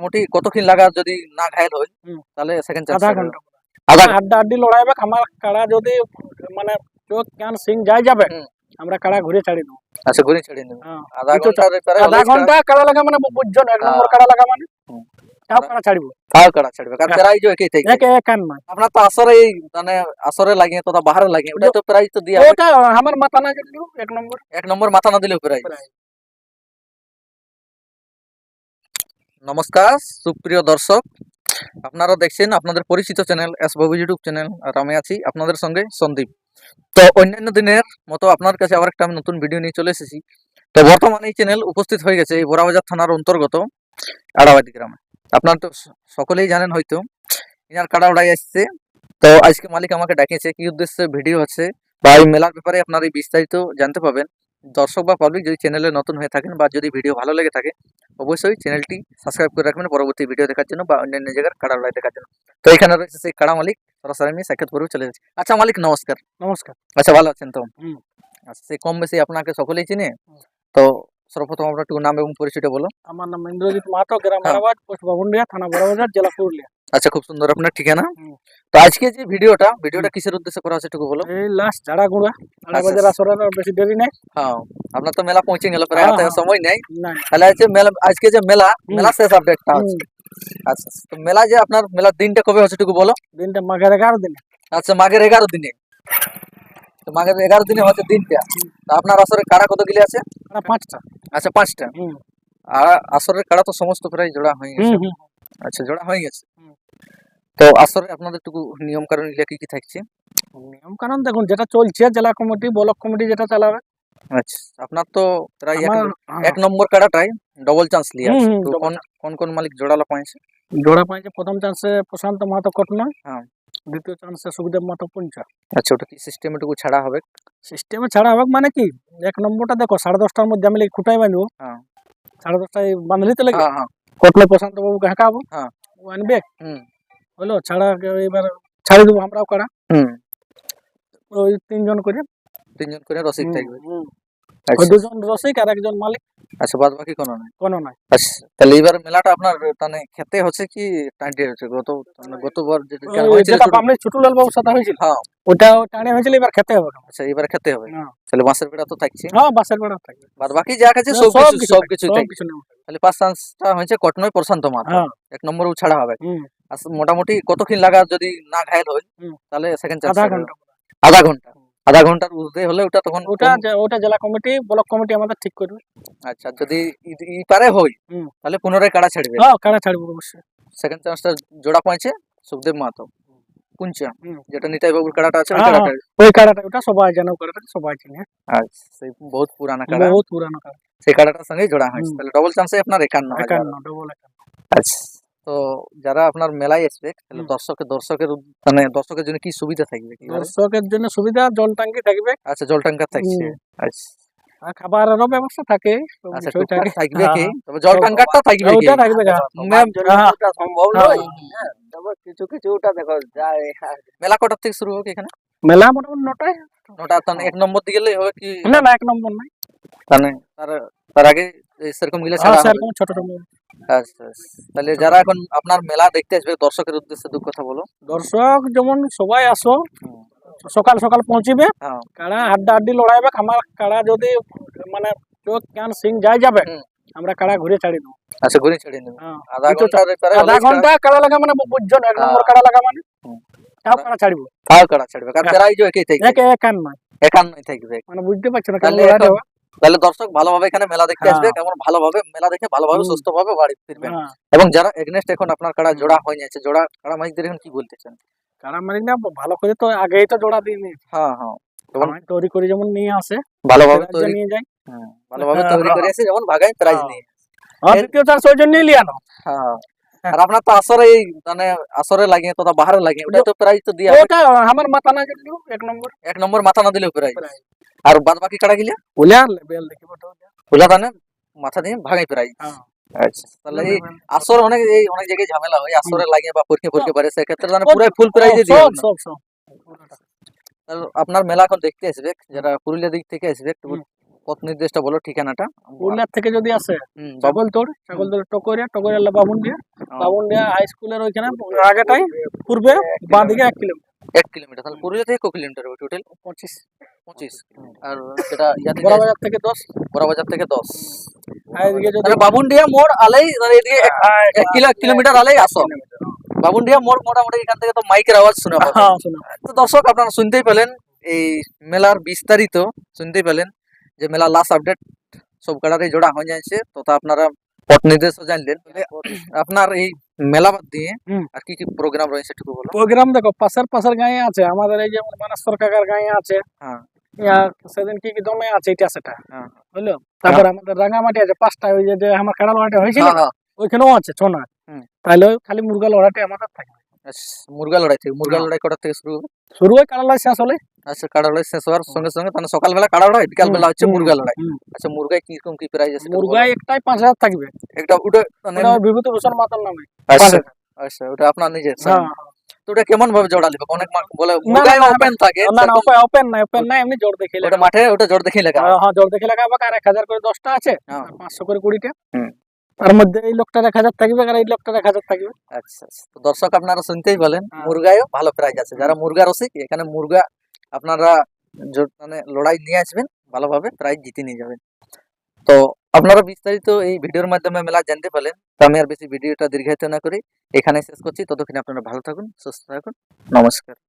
মোটামুটি কতক্ষণ লাগা যদি না ঘায়ল হয় তাহলে সেকেন্ড চান্স আধা ঘন্টা আধা আড্ডা আড্ডি লড়াইবে আমার কাড়া যদি মানে চোখ কান সিং যাবে আমরা কাড়া ঘুরে ছাড়ি দেবো। আচ্ছা ঘুরে ছেড়ে নেব আধা বুঝছো তো? ঘন্টার পরে আধা ঘন্টা কাড়া লাগা মানে বুঝছো না, এক নম্বর কাড়া লাগা মানে তাও কাড়া ছাড়িব তাও কাড়া ছাড়বে কারণ প্রাইজ একই থাকবে এক কান না আপনার তো আসরে এই মানে আসরে লাগে তো বাহারে লাগে ওটা তো প্রাইজ তো দিয়া ওটা আমার মাথা না গেল এক নম্বর মাথা না দিলেও প্রাইজ। নমস্কার সুপ্রিয় দর্শক, আপনারা দেখছেন আপনাদের পরিচিত চ্যানেল এস বাবু ইউটিউব চ্যানেল, আর আমি আছি আপনাদের সঙ্গে সন্দীপ। তো অন্যান্য দিনের মতো আপনার কাছে আবার একটা আমি নতুন ভিডিও নিয়ে চলে এসেছি। তো বর্তমানে এই চ্যানেল উপস্থিত হয়ে গেছে এই বোরাবাজার থানার অন্তর্গত আড়াবাদি গ্রামে। আপনারা তো সকলেই জানেন হয়তো ইনার কাড়া উড়াই আসছে। তো আজকে মালিক আমাকে ডাকিয়েছে, কি উদ্দেশ্যে ভিডিও হচ্ছে বা এই মেলার ব্যাপারে আপনারা এই বিস্তারিত জানতে পাবেন। দর্শক বা পাবলিক যদি চ্যানেলে নতুন হয়ে থাকেন বা যদি ভিডিও ভালো লেগে থাকে অবশ্যই চ্যানেলটি সাবস্ক্রাইব করে রাখবেন পরবর্তী ভিডিও দেখার জন্য বা অন্যান্য জায়গার কাড়া লড়াই দেখার জন্য। তো এখানে রয়েছে সেই কাড়া মালিক, সরাসরি আমি সাক্ষাৎ করেও চলে যাচ্ছি। আচ্ছা মালিক নমস্কার। নমস্কার। আচ্ছা ভালো আছেন তো? আচ্ছা সেই কম বেশি আপনাকে সকলেই চিনে। তো সর্বপ্রথম আমরা একটু নাম এবং পরিচয়টা বলো। আমার নাম ইন্দ্রজিৎ মাহাতো, গ্রাম আড়াবাদ, পোস্ট বাবুন্ডিয়া, থানা বড়বাজার, জেলা পুরুলিয়া। আচ্ছা খুব সুন্দর আপনার ঠিকানা। তো আজকে যে ভিডিওটা কিসের উদ্দেশ্যে করা হচ্ছে একটু বলো। এই লাস্ট ঝাড়া গুঁড়া আড়াবাজার আসরের আর বেশি দেরি নেই। হ্যাঁ আপনার তো মেলা পৌঁছে গেল, প্রায় হাতে সময় নেই। না তাহলে আজকে যে মেলা শেষ আপডেটটা হচ্ছে। আচ্ছা তো মেলা যে আপনার মেলার দিনটা কবে হচ্ছে একটু বলো। দিনটা মাঘের 11 দিনে। আচ্ছা মাঘের 11 দিনে। তো মাঘের 11 দিনে হচ্ছে দিনটা। তো আপনার আসরের কাড়া কত গিলে আছে? 5টা। আচ্ছা 5টা। আর আসরের কাড়া তো সমস্ত প্রায় জোড়া হয়ে গেছে। আচ্ছা জোড়া হয়ে গেছে। তো আসরে আপনাদের একটু নিয়ম কানুন কি কি থাকছে? নিয়ম কানুন দেখুন যেটা চলছে জেলা কমিটি ব্লক কমিটি যেটা চালাবে। আচ্ছা আপনার তো প্রায় এক নম্বর কাড়াটাই ডবল চান্স লিয়ে আছে। তো কোন কোন মালিক জোড়ালা পাইছে? জোড়া পাইছে প্রথম চান্সে প্রশান্ত মাহাতো কটনা, দ্বিতীয় চান্সে সুখদেব মাহাতো পুঞ্চা। আচ্ছা ওটা কি সিস্টেমেটুকু ছাড়া হবে? সিস্টেমে ছাড়া হবে মানে কি, এক নম্বরটা দেখো 10:30টার মধ্যে আমি খুঁটাই বাঁধবো। 10:30টায় বাঁধলি তো লাগে কটলে প্রশান্ত বাবুকে হাঁকাবো, ও আনবে হলো ছাড়া। এবার ছাড়ি দেবো আমরাও কাড়া, ওই তিনজন করে রসিক থাকবে। দুজন রসিক আর একজন মালিক। আচ্ছা বাদ বাকি কোনো নাই। আচ্ছা তাহলে এবার মেলাটা আপনার মানে খেতে হচ্ছে কি টাইটে হচ্ছে? গতবার যেটা আমরা ছোটলাল বাবুর সাথে হয়েছিল ওটা টানে হয়েছিল, এবার খেতে হবে। আচ্ছা এবার খেতে হবে। তাহলে বাঁশের বেড়া তো থাকছে। বাঁশের বেড়া থাকবে, বাদ বাকি যা আছে সবকিছু থাকবে। তাহলে ফার্স্ট চান্সটা হয়েছে কটনই প্রশান্ত মাহাতো, এক নম্বর ছাড়া হবে। মোটামুটি কতক্ষণ লাগা যদি না ঘায়ল হয় তাহলে সেকেন্ড চান্স? আধা ঘন্টার ঊর্ধ্বে হলে ওটা তখন ওটা জেলা কমিটি ব্লক কমিটি আমাদের ঠিক করবে। আচ্ছা যদি পারে হয় তাহলে পুনরায় কাড়া ছাড়বে। কাড়া ছাড়বো অবশ্যই। সেকেন্ড চান্সটা জোড়া পাইছে সুখদেব মাহাতো পুঞ্চা, যেটা নিতাই বাবুর কাড়াটা আছে ওই কাড়াটা ওটা সবাই জানে, কাড়াটা সবাই চিনে। আচ্ছা সেই বহুত পুরানা কাড়া, সেই কাড়াটার সঙ্গে জোড়া হয়েছে। তাহলে ডবল চান্সে আপনার 51,000। আচ্ছা তো যারা আপনার মেলায় আসবে তাহলে দর্শকের জন্য কি সুবিধা থাকবে? দর্শকের জন্য সুবিধা জল ট্যাঙ্কি থাকবে। আচ্ছা জল ট্যাঙ্কার থাকছে। আচ্ছা খাবারেরও ব্যবস্থা থাকে। আচ্ছা থাকবে কি, তবে জল ট্যাঙ্কারটা থাকবে কি? ওটা থাকবে ওটা সম্ভব নয়। তবে কিছু ওটা দেখো যায়। মেলা কটার থেকে শুরু হবে এখানে? মেলা মোটামুটি 9টায়। তাহলে এক নম্বর দিকে গেলেই হবে কি? না এক নম্বর নাই, তাহলে তার আগে সেরকম গেলে ছাড়া হবে ছোট। আচ্ছা তাহলে যারা এখন আপনার মেলা দেখতে আসবে দর্শকের উদ্দেশ্যে দু কথা বলো। দর্শক যেমন সবাই আসো, সকাল সকাল পৌঁছিবে, কাড়া আড্ডা আড্ডি লড়াইবে। আমার কাড়া যদি মানে চোখ কান সিং যাবে আমরা কাড়া ঘুরে ছাড়ি দেবো। আচ্ছা ঘুরে ছেড়ে দেবো আধা ঘন্টা কাড়া লাগা মানে বুঝছো না, এক নম্বর কাড়া লাগা মানে তাও কাড়া ছাড়বে কারণ প্রাইজ একই থাকবে। একান্নই থাকবে মানে বুঝতে পারছো না। তাহলে দর্শক ভালোভাবে এখানে মেলা দেখতে আসবে, কেমন ভালোভাবে মেলা দেখে ভালোভাবে সুস্থভাবে বাড়ি ফিরবেন। এবং যারা এগনেস্ট এখন আপনার কাড়া জোড়া হয়ে যাচ্ছে, জোড়া কাড়া মালিকদের এখন কি বলতে চান? কাড়া মালিক না ভালো করে তো আগেই তো জোড়া দিইনি। তৈরি করে যেমন নিয়ে আসে ভালোভাবে নিয়ে যায়, ভালোভাবে তৈরি করে এসে যেমন ভাগায় প্রাইজ নিয়ে দ্বিতীয় চান্স ওই জন্যই লিয়ানো। আর আপনার তো আসরে মানে আসরে লাগে তো বাহারে লাগে, ওটা তো প্রাইজ তো দিয়া ওটা আমার মাথা না গেল এক নম্বর মাথা না দিলেও প্রাইজ। আর বাদ বাকি কাড়া গিলা ওলা তানে মাথা দিয়ে ভাগাই প্রাইজ। আচ্ছা তাহলে এই আসর অনেক জায়গায় ঝামেলা হয়, আসরে লাগে বা পরীক্ষা পারে, সেক্ষেত্রে পুরো ফুল প্রাইজে দিয়ে আপনার মেলা এখন দেখতে আসবে যারা পুরুলিয়া দিক থেকে আসবে পথ নির্দেশটা বলো, ঠিকানাটা। পুরুলিয়ার থেকে যদি আসে বাবু ছাগলতোড় টকরিয়া বাবুনডিয়া হাই স্কুলের ওইখানে আগেটাই পূর্বে বাঁ দিকে 1 কিলোমিটার। 1 কিলোমিটার, তাহলে পুরুলিয়া থেকে কত কিলোমিটার হবে টোটাল? 25। আর সেটা ইয়াতে বড় বাজার থেকে 10, বড় বাজার থেকে 10। আর এদিকে যদি তাহলে বাবুনডিয়া মোড় আলেই, মানে এদিকে 1 কিলোমিটার আলেই আসো। বাবুনডিয়া মোড় মোটামুটি এখান থেকে তো মাইকের আওয়াজ শোনা পাবে। হ্যাঁ, শোনো। তো দর্শক আপনারা শুনতেই পেলেন এই মেলার বিস্তারিত, শুনতেই পেলেন যে মেলা লাস্ট আপডেট সব কাড়ারে জোড়া হয়ে যাচ্ছে। তো তা আপনারা পথ নির্দেশও জানলেন। আপনার এই মেলা বাদ দিয়ে আর কি কি প্রোগ্রাম রয়েছে একটু বলো। প্রোগ্রাম দেখো পাশের গাঁয়ে আছে, আমাদের এই যেমন মানেশ্বর কাকার গাঁয়ে আছে, হ্যাঁ সেদিন কি কি দমে আছে এটা সেটা, হ্যাঁ বুঝলো। তারপর আমাদের রাঙামাটি আছে 5টা, ওই যে আমার খেলা লড়াইটা হয়েছিল হ্যাঁ, ওইখানেও আছে 6 না। তাহলে ওই খালি মুরগা লড়াইটা আমাদের থাকে। মুরগা লড়াই থেকে, মুরগা লড়াই কটার থেকে শুরু হবে? শুরু হয় কাড়া লড়াই শেষ হলে। আচ্ছা, কাড়া লড়াই শেষ হওয়ার সঙ্গে সঙ্গে তাহলে সকালবেলা কাড়া লড়াই, বিকাল বেলা হচ্ছে মুরগা লড়াই। আচ্ছা, মুরগায় কিরকম কি প্রাইস আছে? মুরগায় একটাই 5,000 থাকবে। একটা ওটা মানে ওটা বিভূতিভূষণ মাতার নামে। আচ্ছা আচ্ছা, ওটা আপনার নিজের। হ্যাঁ, তো ওটা কেমন ভাবে জোড়া লিবে? অনেক বলে না, মুরগায় না, ওপেন থাকে। না না ওপেন না, এমনি জোর দেখে ওটা মাঠে ওটা জোর দেখে লেখা। হ্যাঁ, জোর দেখে লেখাবো। আর 1000 করে 10টা আছে, হ্যাঁ। 500 করে 20টা। হুম। তার মধ্যে এই লোকটা 1000 থাকবে আর এই লোকটা 1000 থাকবে। আচ্ছা আচ্ছা, তো দর্শক আপনারা শুনতেই পেলেন, মুরগায়ও ভালো প্রাইজ আছে। যারা মুরগা রসিক, এখানে মুরগা আপনারা মানে লড়াই নিয়ে আসবেন, ভালোভাবে প্রাইজ জিতে নিয়ে যাবেন। তো আপনারা বিস্তারিত এই ভিডিওর মাধ্যমে মেলা জানতে পারলেন। তো আমি আর বেশি ভিডিওটা দীর্ঘায়িত না করি এখানে শেষ করছি। ততক্ষণে আপনারা ভালো থাকুন, সুস্থ থাকুন, নমস্কার।